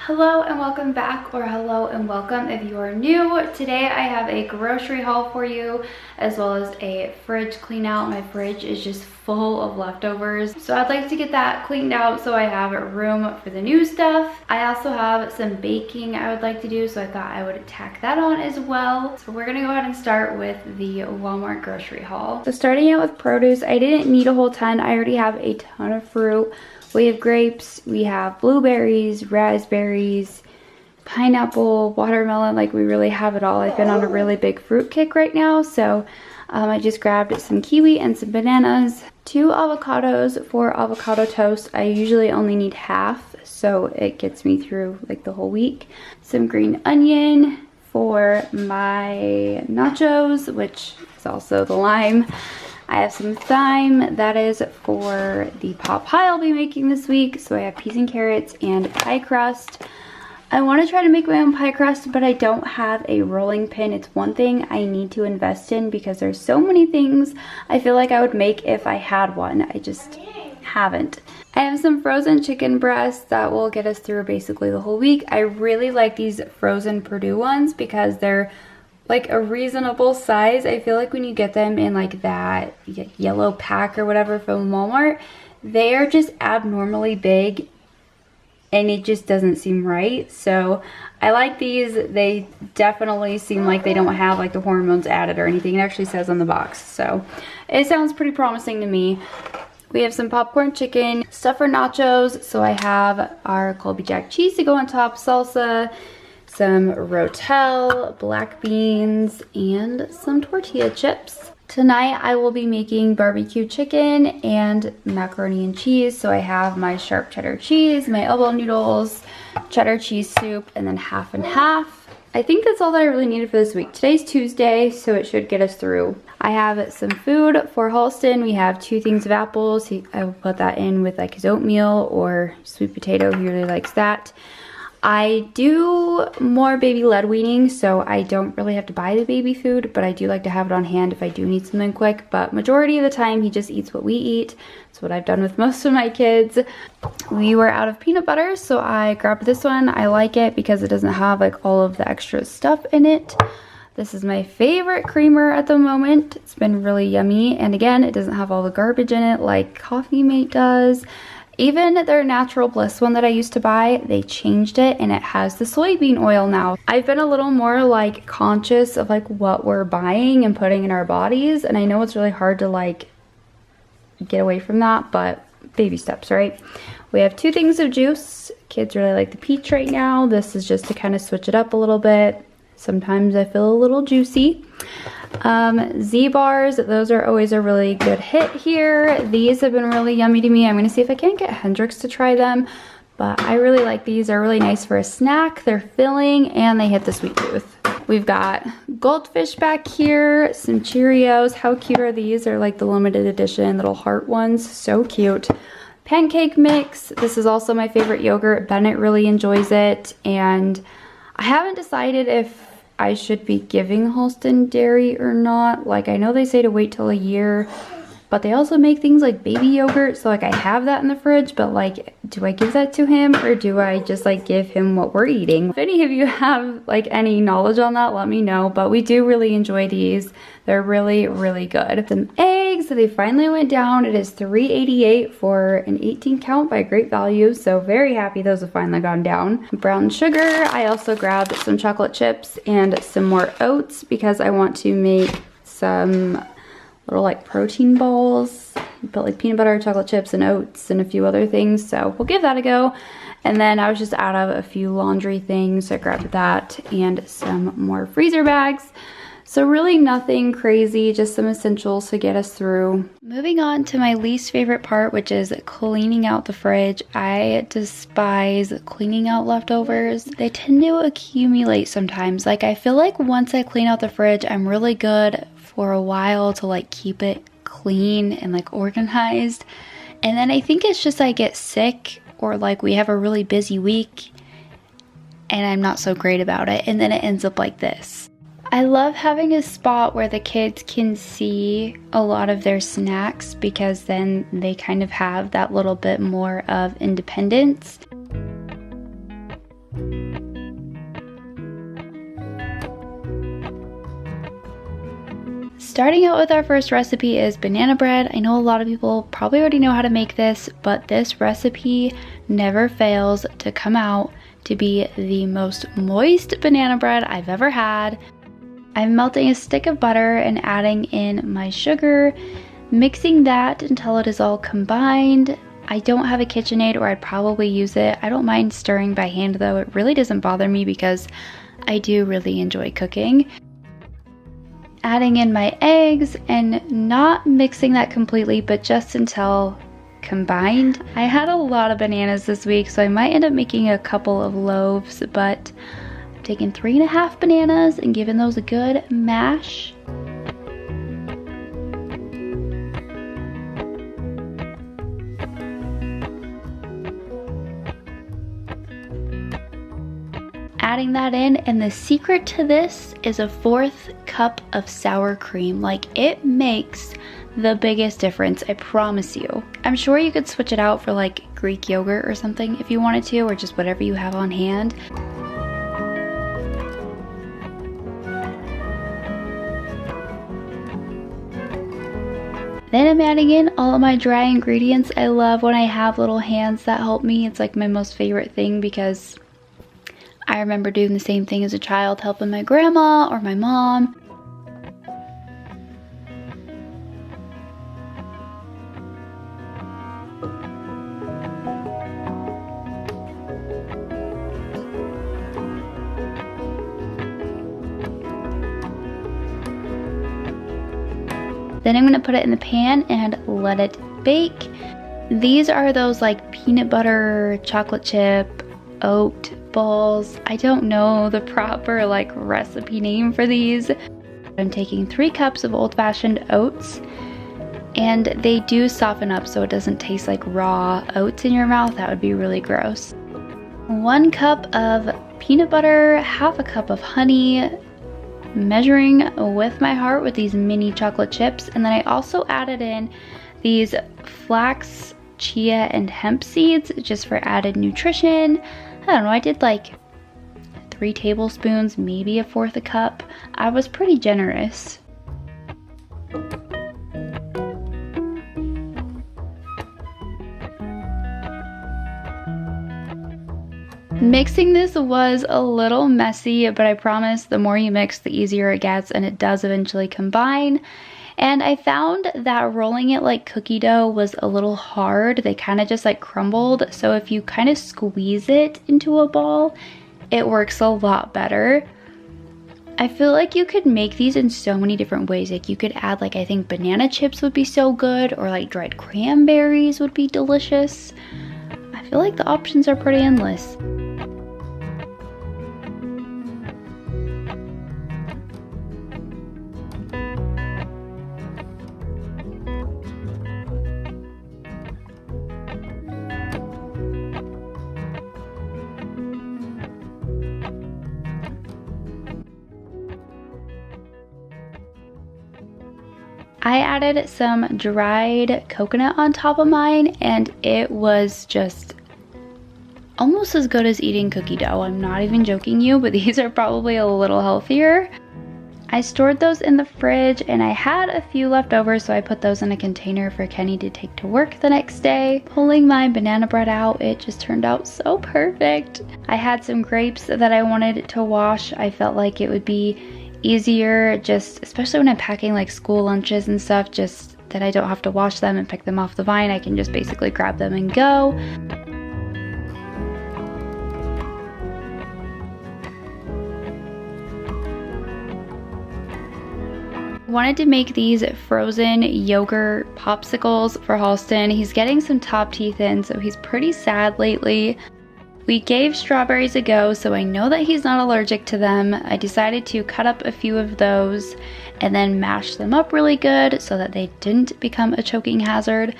Hello and welcome back, or hello and welcome if you are new. Today I have a grocery haul for you as well as a fridge clean out. My fridge is just full of leftovers, so I'd like to get that cleaned out so I have room for the new stuff. I also have some baking I would like to do, so I thought I would tack that on as well. So we're gonna go ahead and start with the Walmart grocery haul. So starting out with produce, I didn't need a whole ton. I already have a ton of fruit. We have grapes, we have blueberries, raspberries, pineapple, watermelon, like we really have it all. I've been on a really big fruit kick right now, so I just grabbed some kiwi and some bananas, 2 avocados for avocado toast. I usually only need half, so it gets me through like the whole week. Some green onion for my nachos, which is also the lime. I have some thyme, that is for the pot pie I'll be making this week. So I have peas and carrots and pie crust. I want to try to make my own pie crust, but I don't have a rolling pin. It's one thing I need to invest in because there's so many things I feel like I would make if I had one. I just haven't. I have some frozen chicken breasts that will get us through basically the whole week. I really like these frozen Purdue ones because they're like a reasonable size. I feel like when you get them in like that yellow pack or whatever from Walmart, they are just abnormally big and it just doesn't seem right. So I like these. They definitely seem like they don't have like the hormones added or anything. It actually says on the box, so it sounds pretty promising to me. We have some popcorn chicken, stuff for nachos. So I have our Colby Jack cheese to go on top, salsa, some Rotel, black beans, and some tortilla chips. Tonight I will be making barbecue chicken and macaroni and cheese. So I have my sharp cheddar cheese, my elbow noodles, cheddar cheese soup, and then half and half. I think that's all that I really needed for this week. Today's Tuesday, so it should get us through. I have some food for Halston. We have 2 things of apples. I will put that in with like his oatmeal or sweet potato. He really likes that. I do more baby led weaning, so I don't really have to buy the baby food, but I do like to have it on hand if I do need something quick. But majority of the time he just eats what we eat. That's what I've done with most of my kids. We were out of peanut butter, so I grabbed this one. I like it because it doesn't have like all of the extra stuff in it. This is my favorite creamer at the moment. It's been really yummy, and again, it doesn't have all the garbage in it like Coffee Mate does. Even their Natural Bliss one that I used to buy, they changed it and it has the soybean oil now. I've been a little more like conscious of like what we're buying and putting in our bodies, and I know it's really hard to like get away from that, but baby steps, right? We have 2 things of juice. Kids really like the peach right now. This is just to kind of switch it up a little bit. Sometimes I feel a little juicy. Z-bars, those are always a really good hit here. These have been really yummy to me. I'm going to see if I can't get Hendrix to try them, but I really like these. They're really nice for a snack. They're filling and they hit the sweet tooth. We've got goldfish back here, some Cheerios. How cute are these? They're like the limited edition little heart ones. So cute. Pancake mix. This is also my favorite yogurt. Bennett really enjoys it, and I haven't decided if I should be giving Halston dairy or not. Like, I know they say to wait till a year, but they also make things like baby yogurt, so like I have that in the fridge, but like, do I give that to him or do I just like give him what we're eating? If any of you have like any knowledge on that, let me know, but we do really enjoy these. They're really, really good. Some eggs, they finally went down. It is $3.88 for an 18 count by Great Value, so very happy those have finally gone down. Brown sugar, I also grabbed some chocolate chips and some more oats because I want to make some little like protein balls. Put like peanut butter, chocolate chips, and oats, and a few other things, so we'll give that a go. And then I was just out of a few laundry things, so I grabbed that and some more freezer bags. So really nothing crazy, just some essentials to get us through. Moving on to my least favorite part, which is cleaning out the fridge. I despise cleaning out leftovers. They tend to accumulate sometimes. Like, I feel like once I clean out the fridge, I'm really good for a while to like keep it clean and like organized. And then I think it's just I get sick or like we have a really busy week and I'm not so great about it, and then it ends up like this. I love having a spot where the kids can see a lot of their snacks because then they kind of have that little bit more of independence. Starting out with our first recipe is banana bread. I know a lot of people probably already know how to make this, but this recipe never fails to come out to be the most moist banana bread I've ever had. I'm melting a stick of butter and adding in my sugar, mixing that until it is all combined. I don't have a KitchenAid, or I'd probably use it. I don't mind stirring by hand though. It really doesn't bother me because I do really enjoy cooking. Adding in my eggs and not mixing that completely, but just until combined. I had a lot of bananas this week, so I might end up making a couple of loaves, but I'm taking 3.5 bananas and giving those a good mash. Adding that in, and the secret to this is a 1/4 cup of sour cream. Like, it makes the biggest difference, I promise you. I'm sure you could switch it out for like Greek yogurt or something if you wanted to, or just whatever you have on hand. Then I'm adding in all of my dry ingredients. I love when I have little hands that help me. It's like my most favorite thing because I remember doing the same thing as a child, helping my grandma or my mom. Then I'm gonna put it in the pan and let it bake. These are those like peanut butter, chocolate chip, oat balls. I don't know the proper like recipe name for these. I'm taking 3 cups of old-fashioned oats, and they do soften up so it doesn't taste like raw oats in your mouth. That would be really gross. 1 cup of peanut butter, 1/2 cup of honey, measuring with my heart with these mini chocolate chips. And then I also added in these flax, chia, and hemp seeds just for added nutrition. I don't know, I did like 3 tablespoons, maybe 1/4 cup. I was pretty generous. Mixing this was a little messy, but I promise the more you mix, the easier it gets, and it does eventually combine. And I found that rolling it like cookie dough was a little hard. They kind of just like crumbled. So if you kind of squeeze it into a ball, it works a lot better. I feel like you could make these in so many different ways. Like you could add like, I think banana chips would be so good, or like dried cranberries would be delicious. I feel like the options are pretty endless. I added some dried coconut on top of mine, and it was just almost as good as eating cookie dough. I'm not even joking you, but these are probably a little healthier. I stored those in the fridge, and I had a few left over, so I put those in a container for Kenny to take to work the next day. Pulling my banana bread out, it just turned out so perfect. I had some grapes that I wanted to wash. I felt like it would be easier, just especially when I'm packing like school lunches and stuff, just that I don't have to wash them and pick them off the vine. I can just basically grab them and go. Wanted to make these frozen yogurt popsicles for Halston. He's getting some top teeth in, so he's pretty sad lately. We gave strawberries a go, so I know that he's not allergic to them. I decided to cut up a few of those and then mash them up really good so that they didn't become a choking hazard.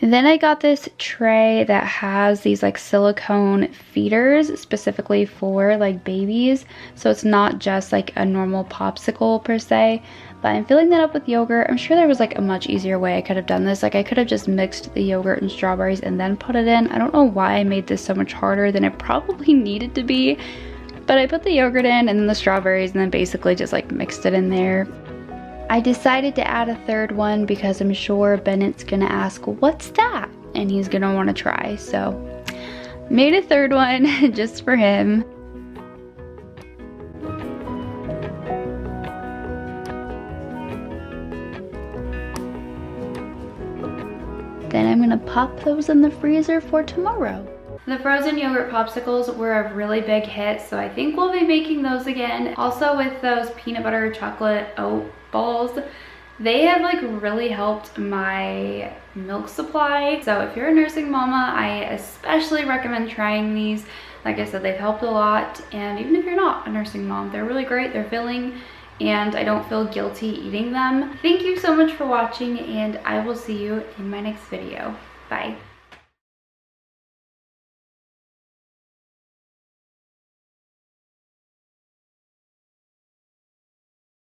And then I got this tray that has these like silicone feeders specifically for like babies. So it's not just like a normal popsicle per se, but I'm filling that up with yogurt. I'm sure there was like a much easier way I could have done this. Like I could have just mixed the yogurt and strawberries and then put it in. I don't know why I made this so much harder than it probably needed to be, but I put the yogurt in and then the strawberries and then basically just like mixed it in there. I decided to add a third one because I'm sure Bennett's gonna ask, what's that? And he's gonna wanna try, so made a third one just for him. Then I'm gonna pop those in the freezer for tomorrow. The frozen yogurt popsicles were a really big hit, so I think we'll be making those again. Also with those peanut butter chocolate oat balls, they have like really helped my milk supply. So if you're a nursing mama, I especially recommend trying these. Like I said, they've helped a lot, and even if you're not a nursing mom, they're really great, they're filling, and I don't feel guilty eating them. Thank you so much for watching, and I will see you in my next video. Bye.